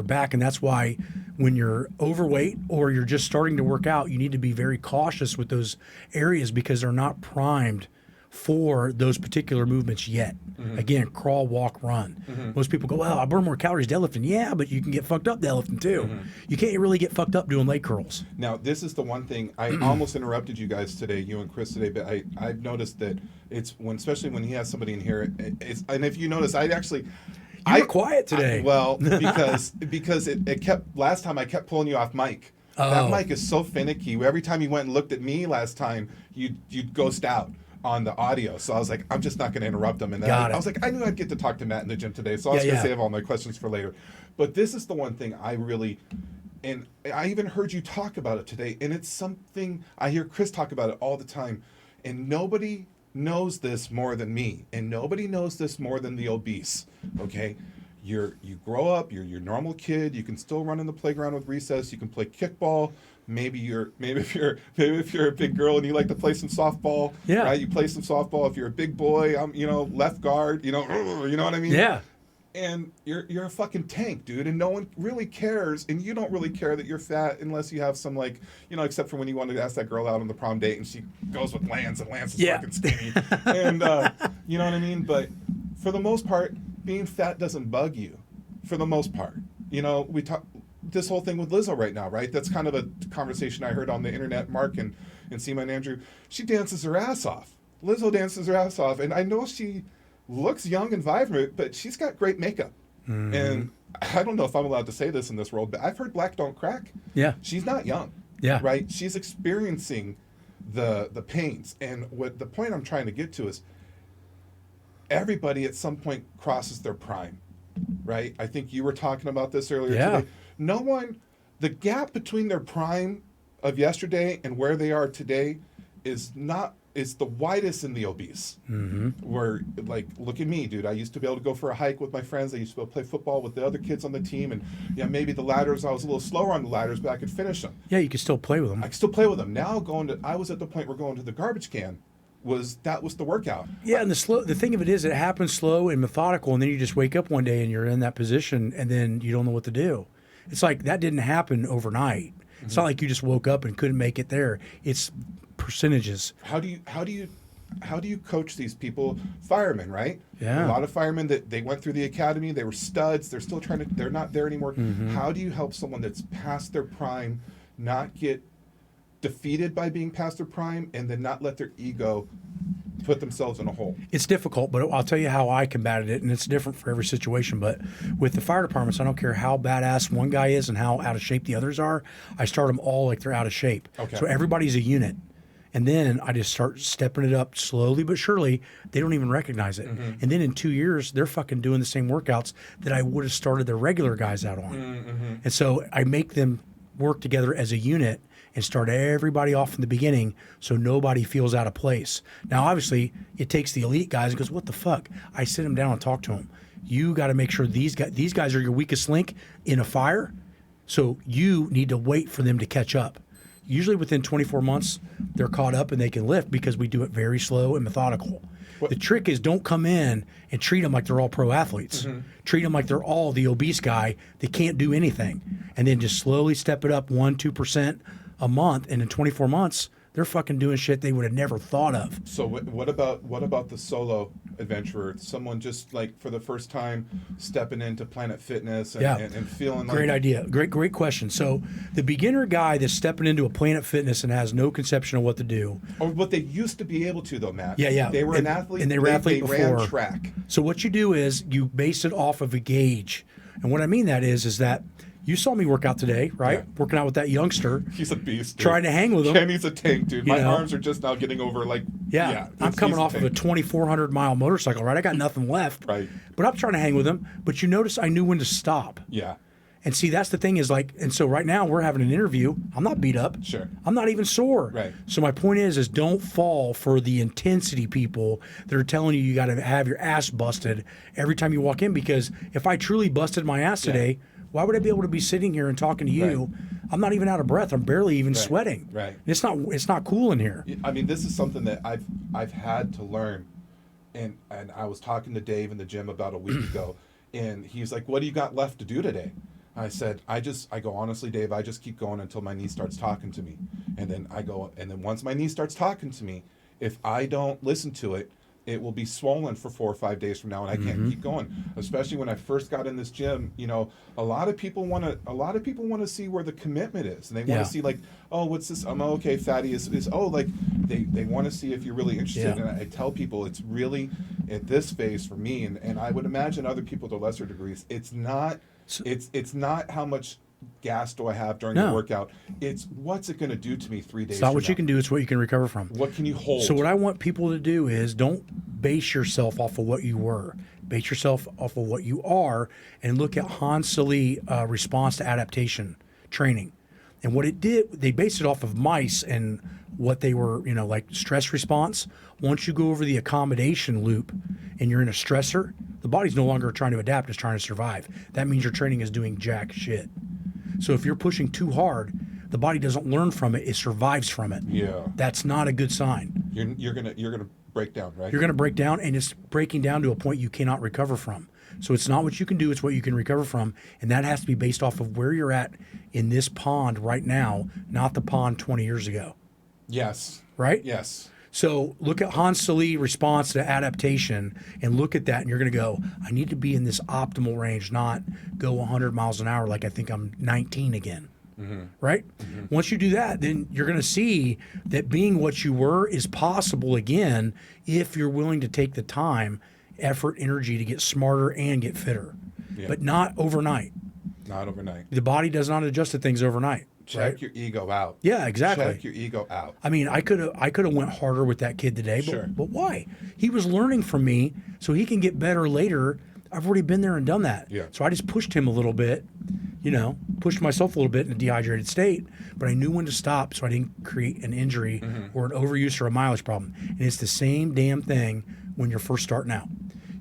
back, and that's why when you're overweight or you're just starting to work out, you need to be very cautious with those areas because they're not primed for those particular movements yet. Again, crawl, walk, run. Most people go, well, I burn more calories deadlifting. Yeah, but you can get fucked up deadlifting too. You can't really get fucked up doing leg curls. Now, this is the one thing I almost interrupted you guys today, you and Chris today, but I've noticed that it's when, especially when he has somebody in here, and if you notice, You were quiet today. Because it kept, last time I kept pulling you off mic. That mic is so finicky. Every time you went and looked at me last time, you'd ghost out on the audio. So I was like, I'm just not going to interrupt them. And then I was like, I knew I'd get to talk to Matt in the gym today. So I was going to save all my questions for later. But this is the one thing I really, and I even heard you talk about it today. And it's something, I hear Chris talk about it all the time. And nobody knows this more than me. And nobody knows this more than the obese. Okay? You grow up, you're your normal kid, you can still run in the playground with recess, you can play kickball. Maybe if you're a big girl and you like to play some softball, right? You play some softball. If you're a big boy, left guard, you know what I mean? Yeah. And you're a fucking tank, dude, and no one really cares, and you don't really care that you're fat unless you have some except for when you wanted to ask that girl out on the prom date and she goes with Lance and Lance is fucking skinny, and you know what I mean? But for the most part, being fat doesn't bug you, for the most part. We talk this whole thing with Lizzo right now, right? That's kind of a conversation I heard on the internet. Mark and Seema and Andrew, she dances her ass off. Lizzo dances her ass off, and I know she looks young and vibrant, but she's got great makeup. And I don't know if I'm allowed to say this in this world, but I've heard black don't crack. Yeah. She's not young. Yeah. Right? She's experiencing the pains. And what the point I'm trying to get to is everybody at some point crosses their prime, right? I think you were talking about this earlier today. No one, the gap between their prime of yesterday and where they are today is the widest in the obese. Where, like, look at me, dude. I used to be able to go for a hike with my friends. I used to be able to play football with the other kids on the team. And maybe the ladders, I was a little slower on the ladders, but I could finish them. Yeah, you can still play with them. I could still play with them. Now I was at the point where going to the garbage can was the workout. Yeah, and the thing of it is, it happens slow and methodical, and then you just wake up one day and you're in that position, and then you don't know what to do. It's like that didn't happen overnight. It's not like you just woke up and couldn't make it there. It's percentages. How do you coach these people? Firemen, right? Yeah. A lot of firemen that they went through the academy, they were studs. They're still they're not there anymore. How do you help someone that's past their prime not get defeated by being past their prime and then not let their ego put themselves in a hole? It's difficult, but I'll tell you how I combated it, and it's different for every situation. But with the fire departments, I don't care how badass one guy is and how out of shape the others are. I start them all like they're out of shape. Okay. So everybody's a unit. And then I just start stepping it up slowly but surely. They don't even recognize it. And then in 2 years, they're fucking doing the same workouts that I would have started the regular guys out on. And so I make them work together as a unit and start everybody off in the beginning so nobody feels out of place. Now, obviously, it takes the elite guys and goes, what the fuck? I sit them down and talk to them. You got to make sure these guys are your weakest link in a fire, so you need to wait for them to catch up. Usually within 24 months, they're caught up and they can lift because we do it very slow and methodical. The trick is don't come in and treat them like they're all pro athletes. Treat them like they're all the obese guy that can't do anything. And then just slowly step it up 1-2% a month. And in 24 months, they're fucking doing shit they would have never thought of. So what about the solo adventurer? Someone just like for the first time stepping into Planet Fitness and feeling like... Great idea. Great question. So the beginner guy that's stepping into a Planet Fitness and has no conception of what to do. Or what they used to be able to though, Matt. Yeah. They were an athlete. And they were athlete before. Ran track. So what you do is you base it off of a gauge. And what I mean that is that you saw me work out today, right? Yeah. Working out with that youngster. He's a beast, dude. Trying to hang with him. Kenny's a tank, dude. My arms are just now getting over like... Yeah. I'm coming off of a 2,400-mile motorcycle, right? I got nothing left. Right. But I'm trying to hang with him. But you notice I knew when to stop. Yeah. And see, that's the thing is like, and so right now we're having an interview. I'm not beat up. Sure. I'm not even sore. Right. So my point is don't fall for the intensity people that are telling you got to have your ass busted every time you walk in. Because if I truly busted my ass today, why would I be able to be sitting here and talking to you? Right. I'm not even out of breath. I'm barely even sweating. Right. It's not cool in here. I mean, this is something that I've had to learn and I was talking to Dave in the gym about a week ago, and he's like, "What do you got left to do today?" I said, I go, "Honestly, Dave, I just keep going until my knee starts talking to me. And then once my knee starts talking to me, if I don't listen to it, it will be swollen for 4 or 5 days from now, and I can't keep going." Especially when I first got in this gym, a lot of people want to see where the commitment is, and they want to see like, "Oh, what's this? Okay, fatty is like they want to see if you're really interested." And I tell people it's really at this phase for me, and I would imagine other people to lesser degrees. It's not how much gas do I have during the workout. It's what's it going to do to me 3 days. It's not what you can do. It's what you can recover from. What can you hold? So what I want people to do is don't base yourself off of what you were. Base yourself off of what you are, and look at Hans Selye response to adaptation training. And what it did, they based it off of mice and what they were, like stress response. Once you go over the accommodation loop and you're in a stressor, the body's no longer trying to adapt, it's trying to survive. That means your training is doing jack shit. So if you're pushing too hard, the body doesn't learn from it, it survives from it. Yeah. That's not a good sign. You're gonna break down, right? You're gonna break down, and it's breaking down to a point you cannot recover from. So it's not what you can do, it's what you can recover from. And that has to be based off of where you're at in this pond right now, not the pond 20 years ago. Yes. Right? Yes. So look at Hans Selye response to adaptation and look at that, and you're going to go, I need to be in this optimal range, not go 100 miles an hour like I think I'm 19 again. Right? Once you do that, then you're going to see that being what you were is possible again if you're willing to take the time, effort, energy to get smarter and get fitter. Yeah. But not overnight. Not overnight. The body does not adjust to things overnight. Check your ego out. Yeah, exactly. Check your ego out. I mean, I could have went harder with that kid today, but why? He was learning from me, so he can get better later. I've already been there and done that. Yeah. So I just pushed him a little bit, pushed myself a little bit in a dehydrated state, but I knew when to stop so I didn't create an injury or an overuse or a mileage problem. And it's the same damn thing when you're first starting out.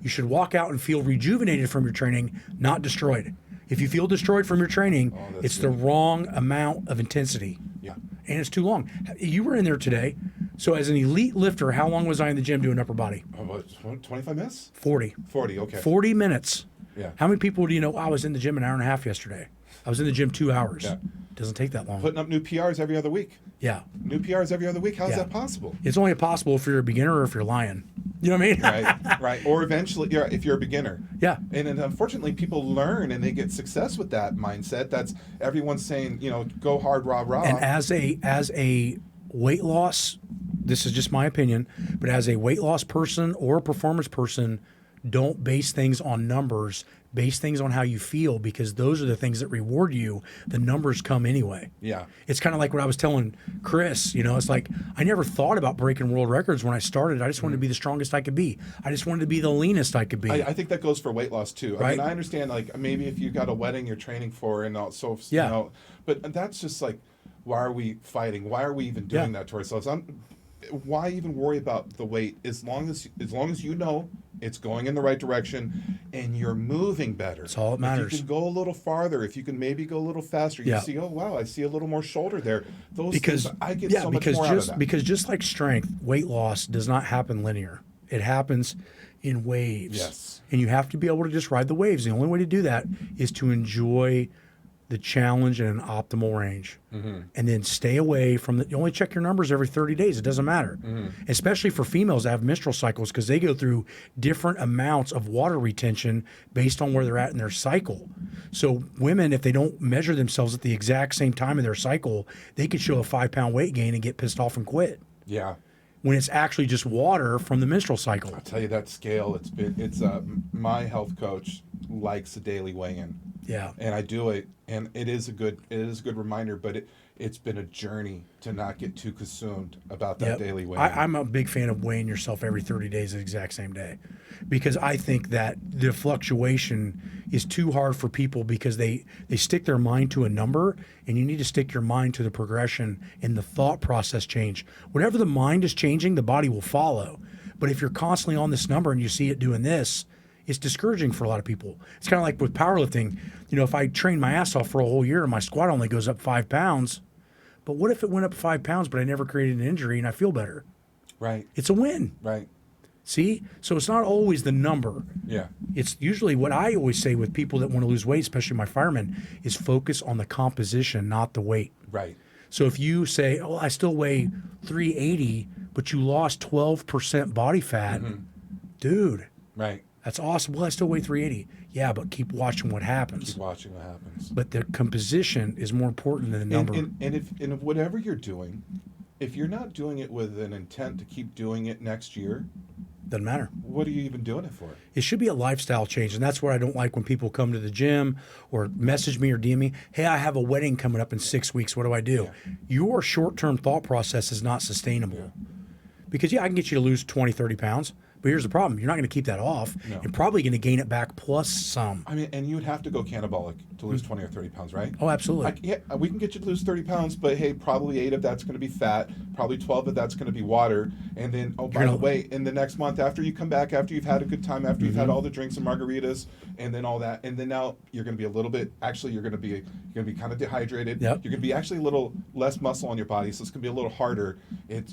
You should walk out and feel rejuvenated from your training, not destroyed. If you feel destroyed from your training, it's the wrong amount of intensity. Yeah. And it's too long. You were in there today. So as an elite lifter, how long was I in the gym doing upper body? About 25 minutes? 40. 40, okay. 40 minutes. Yeah. How many people do you know, I was in the gym an hour and a half yesterday? I was in the gym 2 hours. Yeah. Doesn't take that long. Putting up new PRs every other week. Yeah. New PRs every other week. How is Yeah. that possible? It's only possible if you're a beginner or if you're lying. You know what I mean? Right. Or eventually, if you're a beginner. Yeah. And then unfortunately, people learn and they get success with that mindset. That's everyone's saying, go hard, rah, rah. And as a weight loss, this is just my opinion, but as a weight loss person or a performance person, don't base things on numbers. Base things on how you feel, because those are the things that reward you. The numbers come anyway. Yeah. It's kind of like what I was telling Chris, it's like I never thought about breaking world records when I started. I just wanted to be the strongest I could be. I just wanted to be the leanest I could be. I think that goes for weight loss too. Right? I mean, I understand like maybe if you got a wedding you're training for and also, Yeah. but that's just like, why are we fighting? Why are we even doing Yeah. that to ourselves? Why even worry about the weight as long as you know it's going in the right direction and you're moving better. That's all that matters. If you can go a little farther, if you can maybe go a little faster, you see, oh wow, I see a little more shoulder there. Those things, I get so much more out of that. Because just like strength, weight loss does not happen linear. It happens in waves. Yes. And you have to be able to just ride the waves. The only way to do that is to enjoy the challenge in an optimal range. And then stay away from you only check your numbers every 30 days. It doesn't matter. Especially for females that have menstrual cycles, because they go through different amounts of water retention based on where they're at in their cycle. So women, if they don't measure themselves at the exact same time in their cycle, they could show a 5-pound weight gain and get pissed off and quit. Yeah. When it's actually just water from the menstrual cycle. I'll tell you that scale. It's my health coach likes a daily weigh-in. Yeah. And I do it, and it is a good reminder. But it's been a journey to not get too consumed about that daily weigh-in. I'm a big fan of weighing yourself every 30 days the exact same day, because I think that the fluctuation is too hard for people because they stick their mind to a number, and you need to stick your mind to the progression and the thought process change. Whatever the mind is changing, the body will follow. But if you're constantly on this number and you see it doing this, it's discouraging for a lot of people. It's kind of like with powerlifting. If I train my ass off for a whole year and my squat only goes up 5 pounds, but what if it went up 5 pounds but I never created an injury and I feel better? Right. It's a win. Right. See? So it's not always the number. Yeah. It's usually what I always say with people that want to lose weight, especially my firemen, is focus on the composition, not the weight. Right. So if you say, oh, I still weigh 380, but you lost 12% body fat, dude, Right. that's awesome. Well, I still weigh 380. Yeah, but keep watching what happens. Keep watching what happens. But the composition is more important than the number. And if whatever you're doing, if you're not doing it with an intent to keep doing it next year, Doesn't matter. what are you even doing it for? It should be a lifestyle change. And that's what I don't like when people come to the gym or message me or DM me, hey, I have a wedding coming up in 6 weeks. What do I do? Yeah. Your short-term thought process is not sustainable. Because, I can get you to lose 20, 30 pounds. But here's the problem. You're not going to keep that off. No. You're probably going to gain it back plus some. I mean, and you would have to go cannibalic to lose 20 or 30 pounds, right? Oh, absolutely. Yeah, we can get you to lose 30 pounds, but hey, probably 8 of that's going to be fat, probably 12 of that's going to be water, and then, oh, by the way, in the next month, after you come back, after you've had a good time, after you've had all the drinks and margaritas, and then all that, and then now you're going to be a little bit, actually, you're going to be kind of dehydrated. Yep. You're going to be actually a little less muscle on your body, so it's going to be a little harder.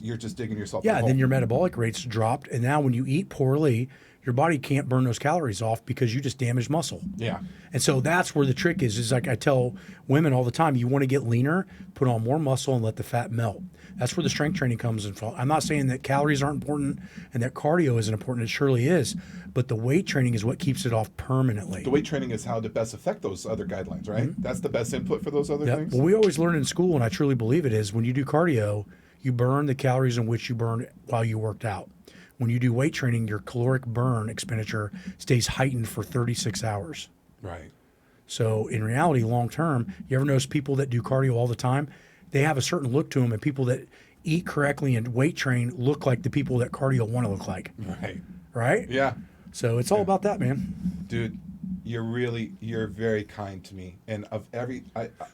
You're just digging yourself. Yeah, a and hole. then your metabolic rates dropped. And now when you eat poorly, your body can't burn those calories off because you just damage muscle. Yeah. And so that's where the trick is like I tell women all the time, you want to get leaner, put on more muscle and let the fat melt. That's where the strength training comes in. I'm not saying that calories aren't important and that cardio isn't important. It surely is. But the weight training is what keeps it off permanently. The weight training is how to best affect those other guidelines, right? That's the best input for those other things? Well, we always learn in school, and I truly believe it is, when you do cardio, you burn the calories in which you burned while you worked out. When you do weight training, your caloric burn expenditure stays heightened for 36 hours. Right. So in reality, long term, you ever notice people that do cardio all the time, they have a certain look to them, and people that eat correctly and weight train look like the people that cardio want to look like. Right. Right? Yeah. So it's all about that, man. Dude, you're very kind to me. And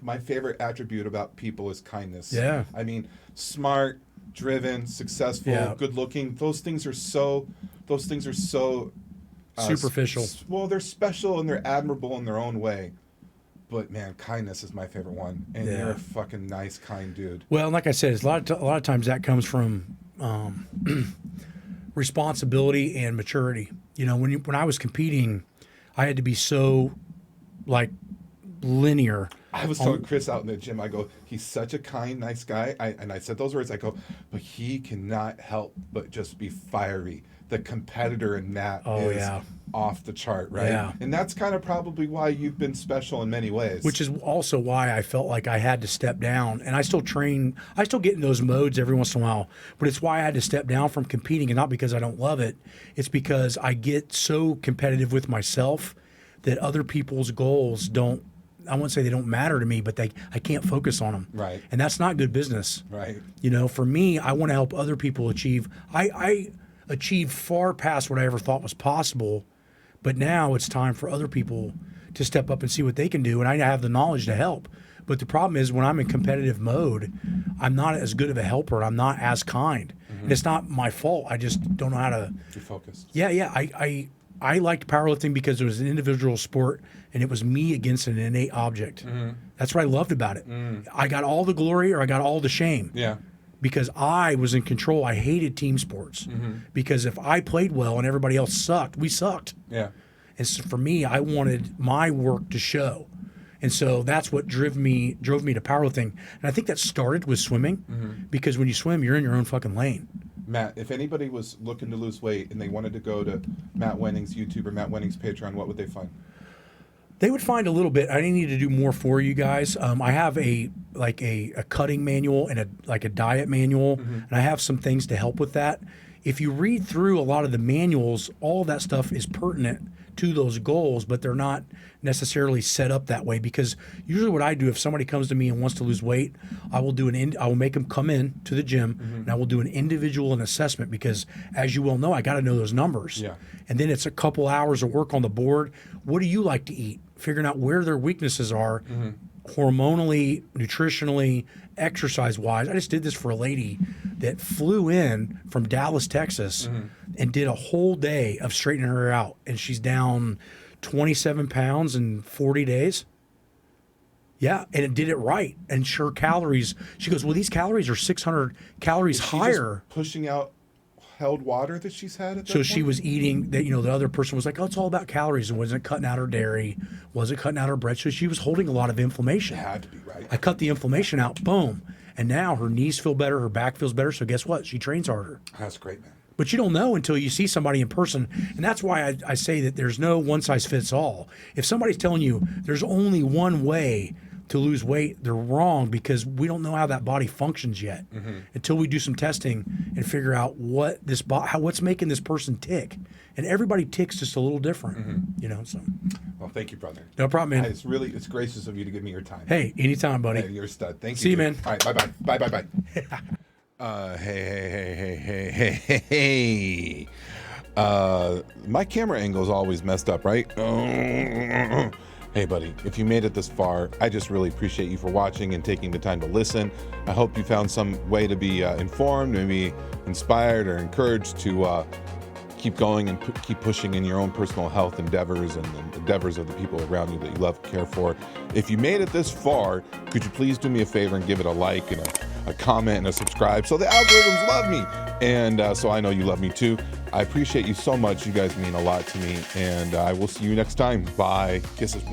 my favorite attribute about people is kindness. Yeah. I mean, smart, driven, successful, good looking. Those things are so Superficial. Well, they're special and they're admirable in their own way. But man, kindness is my favorite one. And you're a fucking nice, kind dude. Well, like I said, it's a lot of times that comes from responsibility and maturity. You know, when I was competing, I had to be so like linear. I was telling Chris out in the gym, I go, he's such a kind, nice guy. And I said those words, I go, but he cannot help but just be fiery. The competitor in Matt is off the chart, right? Yeah. And that's kind of probably why you've been special in many ways. Which is also why I felt like I had to step down. And I still train, I still get in those modes every once in a while, but it's why I had to step down from competing, and not because I don't love it. It's because I get so competitive with myself that other people's goals don't, I wouldn't say they don't matter to me, but I can't focus on them. Right. And that's not good business. Right. You know, for me, I want to help other people achieve. I achieved far past what I ever thought was possible, but now it's time for other people to step up and see what they can do, and I have the knowledge to help. But the problem is when I'm in competitive mode, I'm not as good of a helper, and I'm not as kind. And it's not my fault. I just don't know how to. You're focused. Yeah. I liked powerlifting because it was an individual sport, and it was me against an innate object. That's what I loved about it. I got all the glory or I got all the shame. Yeah. Because I was in control. I hated team sports. Because if I played well and everybody else sucked, we sucked. Yeah. And so for me, I wanted my work to show. And so that's what drove me to powerlifting. And I think that started with swimming, because when you swim, you're in your own fucking lane. Matt, if anybody was looking to lose weight and they wanted to go to Matt Wenning's YouTube or Matt Wenning's Patreon, what would they find? They would find a little bit. I need to do more for you guys. I have a cutting manual and a diet manual, and I have some things to help with that. If you read through a lot of the manuals, all that stuff is pertinent to those goals, but they're not necessarily set up that way. Because usually, what I do, if somebody comes to me and wants to lose weight, I will make them come in to the gym, and I will do an individual assessment. Because as you well know, I got to know those numbers. Yeah. And then it's a couple hours of work on the board. What do you like to eat? Figuring out where their weaknesses are, hormonally, nutritionally, exercise-wise. I just did this for a lady that flew in from Dallas, Texas, and did a whole day of straightening her out, and she's down 27 pounds in 40 days. Yeah, and it did it right. And her calories, she goes, well, these calories are 600 calories higher. Pushing out held water that she's had at that So she point? was eating that, the other person was like, oh, it's all about calories, and wasn't cutting out her dairy, wasn't cutting out her bread. So she was holding a lot of inflammation. It had to be, right? I cut the inflammation out, boom. And now her knees feel better, her back feels better. So guess what? She trains harder. That's great, man. But you don't know until you see somebody in person. And that's why I say that there's no one size fits all. If somebody's telling you there's only one way to lose weight, they're wrong, because we don't know how that body functions yet until we do some testing and figure out what's making this person tick. And everybody ticks just a little different, so. Well, thank you, brother. No problem, man. It's gracious of you to give me your time. Hey, anytime, buddy. Hey, you're a stud. Thank you. See you, dude. man. All right, bye-bye. Hey. My camera angle is always messed up, right? Hey, buddy, if you made it this far, I just really appreciate you for watching and taking the time to listen. I hope you found some way to be informed, maybe inspired or encouraged to keep going and keep pushing in your own personal health endeavors and the endeavors of the people around you that you love and care for. If you made it this far, could you please do me a favor and give it a like and a comment and a subscribe so the algorithms love me, and so I know you love me too. I appreciate you so much. You guys mean a lot to me, and I will see you next time. Bye. Kisses.